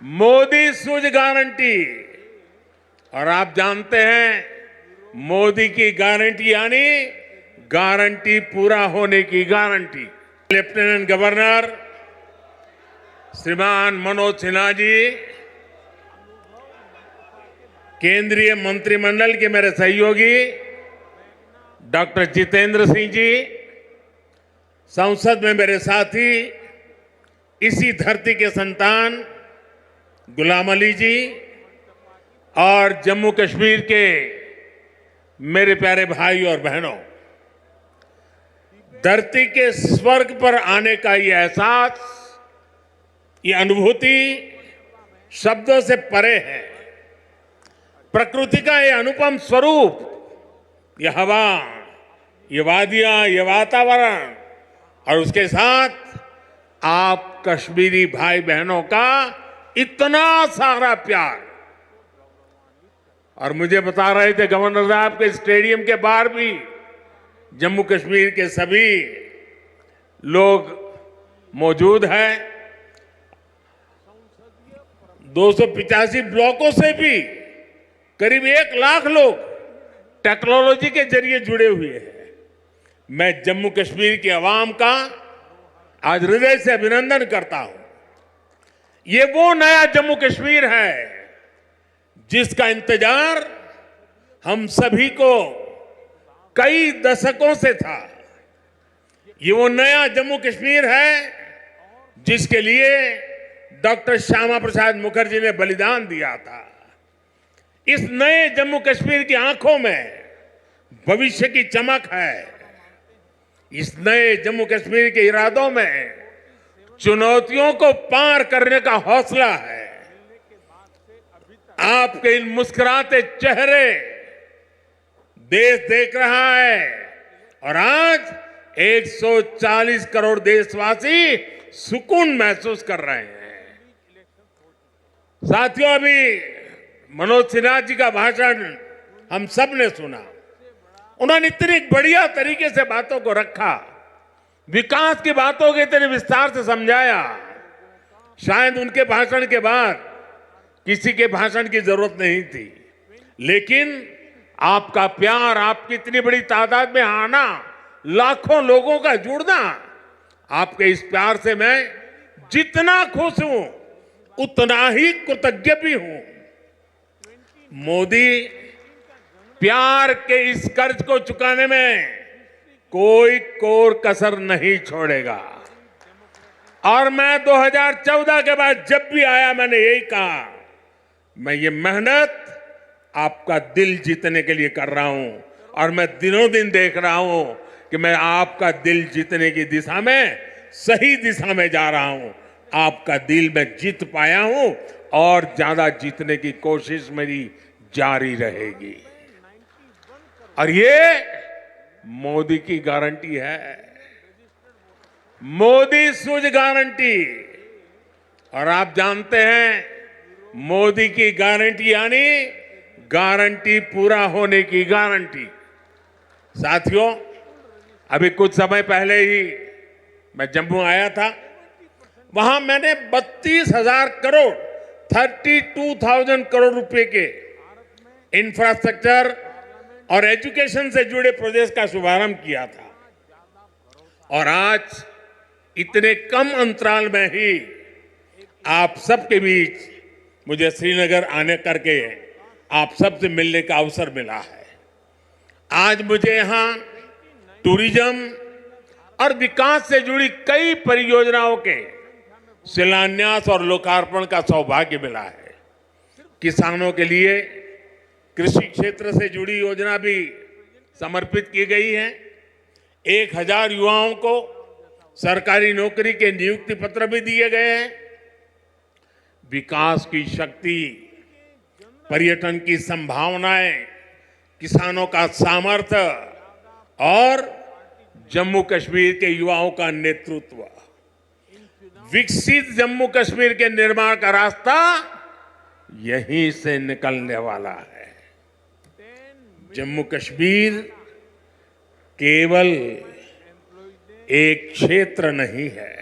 मोदी सूझ गारंटी। और आप जानते हैं मोदी की गारंटी यानी गारंटी पूरा होने की गारंटी। लेफ्टिनेंट गवर्नर श्रीमान मनोज सिन्हा जी, केंद्रीय मंत्रिमंडल के मेरे सहयोगी डॉक्टर जितेंद्र सिंह जी, संसद में मेरे साथी, इसी धरती के संतान गुलाम अली जी और जम्मू कश्मीर के मेरे प्यारे भाई और बहनों, धरती के स्वर्ग पर आने का ये एहसास, ये अनुभूति शब्दों से परे है। प्रकृति का ये अनुपम स्वरूप, ये हवा, ये वादियां, ये वातावरण और उसके साथ आप कश्मीरी भाई बहनों का इतना सारा प्यार। और मुझे बता रहे थे गवर्नर साहब के स्टेडियम के बाहर भी जम्मू कश्मीर के सभी लोग मौजूद हैं। 285 ब्लॉकों से भी करीब 1 लाख लोग टेक्नोलॉजी के जरिए जुड़े हुए हैं। मैं जम्मू कश्मीर की आवाम का आज हृदय से अभिनंदन करता हूं। ये वो नया जम्मू कश्मीर है जिसका इंतजार हम सभी को कई दशकों से था। ये वो नया जम्मू कश्मीर है जिसके लिए डॉक्टर श्यामा प्रसाद मुखर्जी ने बलिदान दिया था। इस नए जम्मू कश्मीर की आंखों में भविष्य की चमक है। इस नए जम्मू कश्मीर के इरादों में चुनौतियों को पार करने का हौसला है। आपके इन मुस्कुराते चेहरे देश देख रहा है और आज 140 करोड़ देशवासी सुकून महसूस कर रहे हैं। साथियों, अभी मनोज सिन्हा जी का भाषण हम सब ने सुना। उन्होंने इतनी बढ़िया तरीके से बातों को रखा, विकास की बातों को इतने विस्तार से समझाया। शायद उनके भाषण के बाद किसी के भाषण की जरूरत नहीं थी, लेकिन आपका प्यार, आपकी इतनी बड़ी तादाद में आना, लाखों लोगों का जुड़ना, आपके इस प्यार से मैं जितना खुश हूं उतना ही कृतज्ञ भी हूं। मोदी प्यार के इस कर्ज को चुकाने में कोई कोर कसर नहीं छोड़ेगा। और मैं 2014 के बाद जब भी आया मैंने यही कहा, मैं ये मेहनत आपका दिल जीतने के लिए कर रहा हूं और मैं दिनों दिन देख रहा हूं कि मैं आपका दिल जीतने की दिशा में सही दिशा में जा रहा हूं। आपका दिल मैं जीत पाया हूं और ज्यादा जीतने की कोशिश मेरी जारी रहेगी। और ये मोदी की गारंटी है, मोदी सूझ गारंटी। और आप जानते हैं मोदी की गारंटी यानी गारंटी पूरा होने की गारंटी। साथियों, अभी कुछ समय पहले ही मैं जम्मू आया था। वहां मैंने 32,000 करोड़ 32,000 करोड़ रुपए के इंफ्रास्ट्रक्चर और एजुकेशन से जुड़े प्रोजेक्ट का शुभारंभ किया था। और आज इतने कम अंतराल में ही आप सबके बीच मुझे श्रीनगर आने करके आप सबसे मिलने का अवसर मिला है। आज मुझे यहां टूरिज्म और विकास से जुड़ी कई परियोजनाओं के शिलान्यास और लोकार्पण का सौभाग्य मिला है। किसानों के लिए कृषि क्षेत्र से जुड़ी योजना भी समर्पित की गई है। 1000 युवाओं को सरकारी नौकरी के नियुक्ति पत्र भी दिए गए हैं। विकास की शक्ति, पर्यटन की संभावनाएं, किसानों का सामर्थ्य और जम्मू कश्मीर के युवाओं का नेतृत्व, विकसित जम्मू कश्मीर के निर्माण का रास्ता यहीं से निकलने वाला है। जम्मू कश्मीर केवल एक क्षेत्र नहीं है,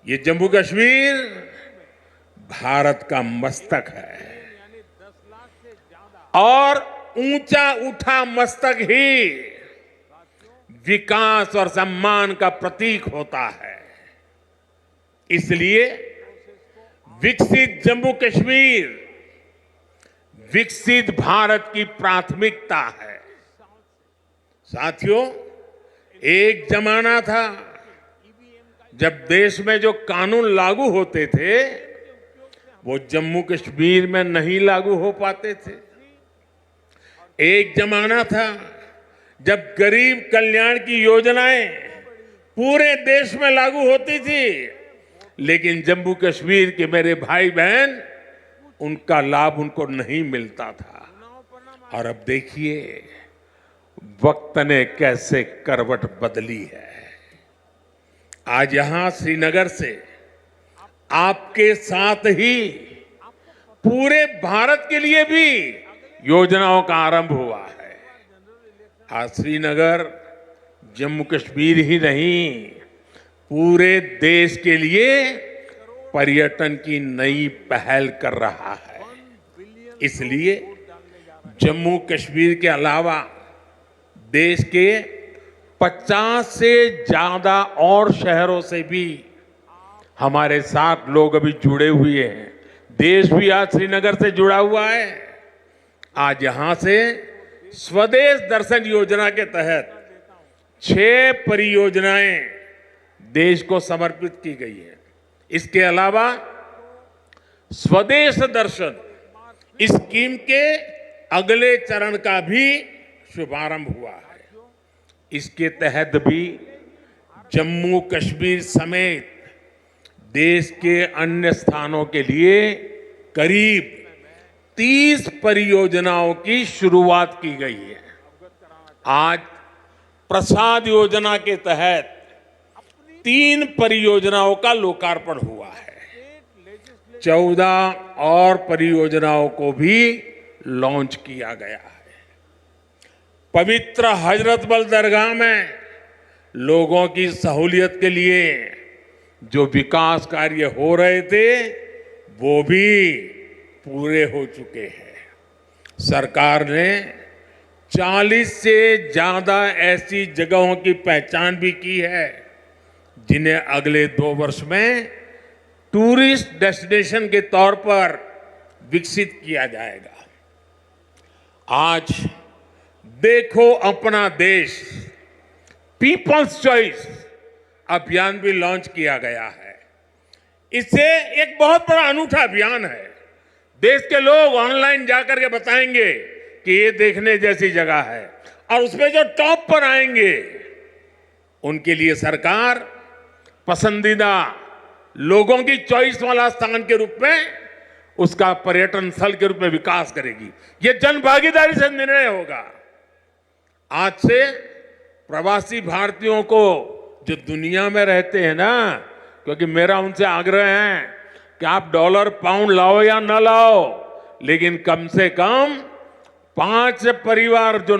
ये जम्मू कश्मीर भारत का मस्तक है और ऊंचा उठा मस्तक ही विकास और सम्मान का प्रतीक होता है। इसलिए विकसित जम्मू कश्मीर विकसित भारत की प्राथमिकता है। साथियों, एक जमाना था जब देश में जो कानून लागू होते थे वो जम्मू कश्मीर में नहीं लागू हो पाते थे। एक जमाना था जब गरीब कल्याण की योजनाएं पूरे देश में लागू होती थी, लेकिन जम्मू कश्मीर के मेरे भाई बहन उनका लाभ उनको नहीं मिलता था। और अब देखिए वक्त ने कैसे करवट बदली है। आज यहां श्रीनगर से आपके साथ ही पूरे भारत के लिए भी योजनाओं का आरंभ हुआ है। आज श्रीनगर जम्मू कश्मीर ही नहीं, पूरे देश के लिए पर्यटन की नई पहल कर रहा है। इसलिए जम्मू कश्मीर के अलावा देश के 50 से ज्यादा और शहरों से भी हमारे साथ लोग अभी जुड़े हुए हैं। देश भी आज श्रीनगर से जुड़ा हुआ है। आज यहां से स्वदेश दर्शन योजना के तहत 6 परियोजनाएं देश को समर्पित की गई है। इसके अलावा स्वदेश दर्शन स्कीम के अगले चरण का भी शुभारंभ हुआ है। इसके तहत भी जम्मू कश्मीर समेत देश के अन्य स्थानों के लिए करीब 30 परियोजनाओं की शुरुआत की गई है। आज प्रसाद योजना के तहत 3 परियोजनाओं का लोकार्पण हुआ है। 14 और परियोजनाओं को भी लॉन्च किया गया है। पवित्र हजरत बल दरगाह में लोगों की सहूलियत के लिए जो विकास कार्य हो रहे थे वो भी पूरे हो चुके हैं। सरकार ने 40 से ज्यादा ऐसी जगहों की पहचान भी की है जिन्हें अगले 2 वर्ष में टूरिस्ट डेस्टिनेशन के तौर पर विकसित किया जाएगा। आज देखो अपना देश पीपल्स चॉइस अभियान भी लॉन्च किया गया है। इससे एक बहुत बड़ा अनूठा अभियान है। देश के लोग ऑनलाइन जाकर के बताएंगे कि ये देखने जैसी जगह है, और उसमें जो टॉप पर आएंगे उनके लिए सरकार पसंदीदा लोगों की चॉइस वाला स्थान के रूप में उसका पर्यटन स्थल के रूप में विकास करेगी। ये जन भागीदारी से निर्णय होगा। आज से प्रवासी भारतीयों को जो दुनिया में रहते हैं ना, क्योंकि मेरा उनसे आग्रह है कि आप डॉलर पाउंड लाओ या ना लाओ, लेकिन कम से कम 5 परिवार जो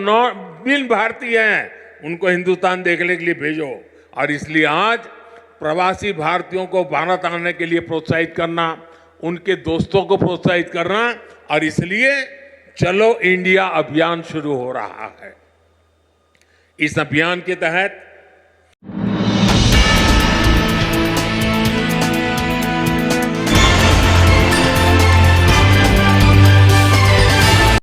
बिन भारतीय हैं उनको हिंदुस्तान देखने के लिए भेजो। और इसलिए आज प्रवासी भारतीयों को भारत आने के लिए प्रोत्साहित करना, उनके दोस्तों को प्रोत्साहित करना, और इसलिए चलो इंडिया अभियान शुरू हो रहा है। इस अभियान के तहत